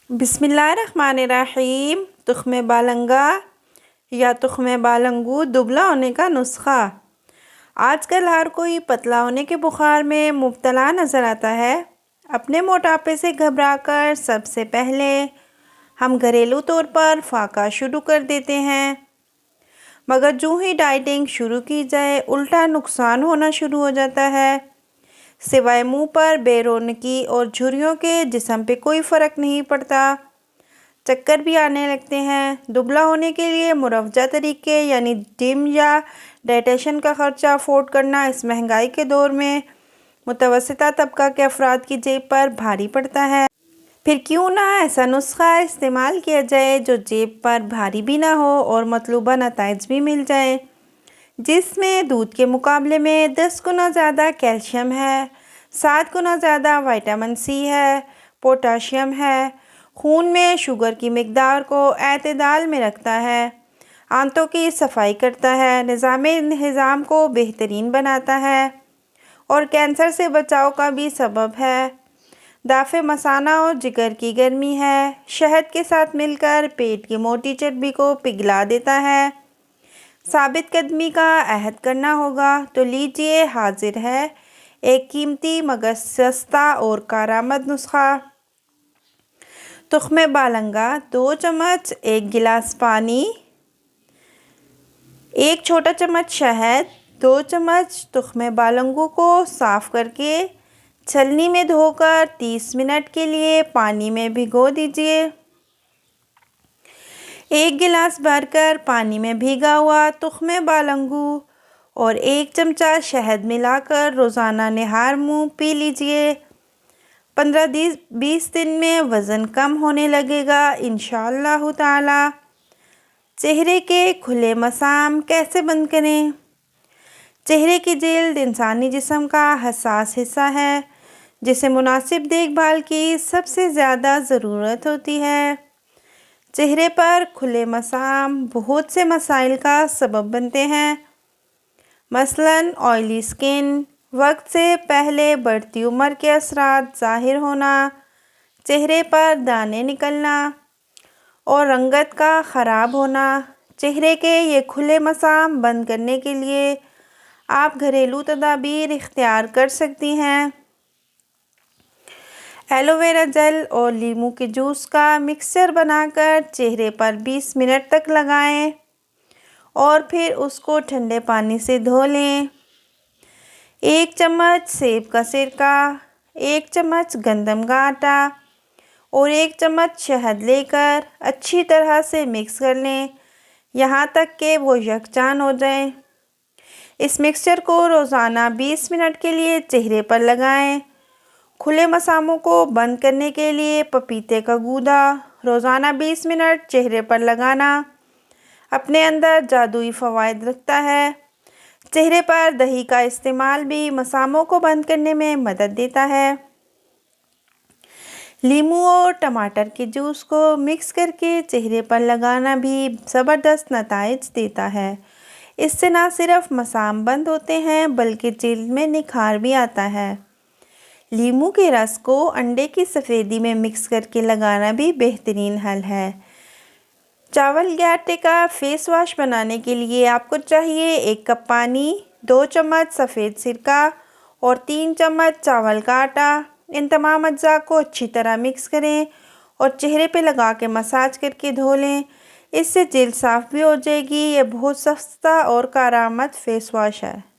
बिस्मिल्लाहिर्रहमानिर्रहीम। तुख्मे बालंगा या तुख्मे बालंगू दुबला होने का नुस्खा। आजकल हर कोई पतला होने के बुखार में मुब्तला नज़र आता है। अपने मोटापे से घबराकर सबसे पहले हम घरेलू तौर पर फाका शुरू कर देते हैं, मगर जो ही डाइटिंग शुरू की जाए उल्टा नुकसान होना शुरू हो जाता है। सिवाय मुंह पर बेरौनकी और झुर्रियों के जिस्म पे कोई फ़र्क नहीं पड़ता, चक्कर भी आने लगते हैं। दुबला होने के लिए मुरवजा तरीके यानी जिम या डाइटिशियन का ख़र्चा अफोर्ड करना इस महंगाई के दौर में मुतवस्सिता तबका के अफराद की जेब पर भारी पड़ता है। फिर क्यों ना ऐसा नुस्खा इस्तेमाल किया जाए जो जेब पर भारी भी ना हो और मतलूबा नताइज भी मिल जाए, जिसमें दूध के मुकाबले में 10 गुना ज़्यादा कैल्शियम है, 7 गुना ज़्यादा विटामिन सी है, पोटाशियम है, खून में शुगर की मिकदार को एतदाल में रखता है, आंतों की सफाई करता है, निज़ाम को बेहतरीन बनाता है और कैंसर से बचाव का भी सबब है। दाफ़े मसाना और जिगर की गर्मी है, शहद के साथ मिलकर पेट की मोटी चर्बी को पिघला देता है। साबित कदमी का अहद करना होगा तो लीजिए, हाजिर है एक कीमती मगर सस्ता और कारआमद नुस्खा। तुख्मे बालंगा 2 चम्मच, 1 गिलास पानी, 1 छोटा चम्मच शहद, 2 चम्मच। तुख्मे बालंगू को साफ़ करके छलनी में धोकर 30 मिनट के लिए पानी में भिगो दीजिए। 1 गिलास भरकर पानी में भीगा हुआ तुख्मे बालंगू और 1 चमचा शहद मिलाकर रोज़ाना निहार मुँह पी लीजिए। 15-20 दिन में वज़न कम होने लगेगा इंशाअल्लाह ताला। चेहरे के खुले मसाम कैसे बंद करें? चेहरे की जिल्द इंसानी जिस्म का हसास हिस्सा है जिसे मुनासिब देखभाल की सबसे ज़्यादा ज़रूरत होती है। चेहरे पर खुले मसाम बहुत से मसाइल का सबब बनते हैं, मसलन ऑयली स्किन, वक्त से पहले बढ़ती उम्र के असरात ज़ाहिर होना, चेहरे पर दाने निकलना और रंगत का ख़राब होना। चेहरे के ये खुले मसाम बंद करने के लिए आप घरेलू तदाबीर इख्तियार कर सकती हैं। एलोवेरा जेल और लीमू के जूस का मिक्सचर बनाकर चेहरे पर 20 मिनट तक लगाएं और फिर उसको ठंडे पानी से धो लें। 1 चम्मच सेब का सिरका, 1 चम्मच गंदम का आटा और 1 चम्मच शहद लेकर अच्छी तरह से मिक्स कर लें, यहाँ तक कि वो यकजान हो जाए। इस मिक्सचर को रोज़ाना 20 मिनट के लिए चेहरे पर लगाएं। खुले मसामों को बंद करने के लिए पपीते का गूदा रोज़ाना 20 मिनट चेहरे पर लगाना अपने अंदर जादुई फ़वाइद रखता है। चेहरे पर दही का इस्तेमाल भी मसामों को बंद करने में मदद देता है। लीमू और टमाटर के जूस को मिक्स करके चेहरे पर लगाना भी ज़बरदस्त नताइज देता है। इससे ना सिर्फ मसाम बंद होते हैं बल्कि जिल्द में निखार भी आता है। लीमू के रस को अंडे की सफ़ेदी में मिक्स करके लगाना भी बेहतरीन हल है। चावल के आटे का फेस वॉश बनाने के लिए आपको चाहिए 1 कप पानी, 2 चम्मच सफ़ेद सिरका और 3 चम्मच चावल का आटा। इन तमाम अज्जा को अच्छी तरह मिक्स करें और चेहरे पे लगा के मसाज करके धो लें, इससे जिल्द साफ़ भी हो जाएगी। ये बहुत सस्ता और कारआमद फेस वॉश है।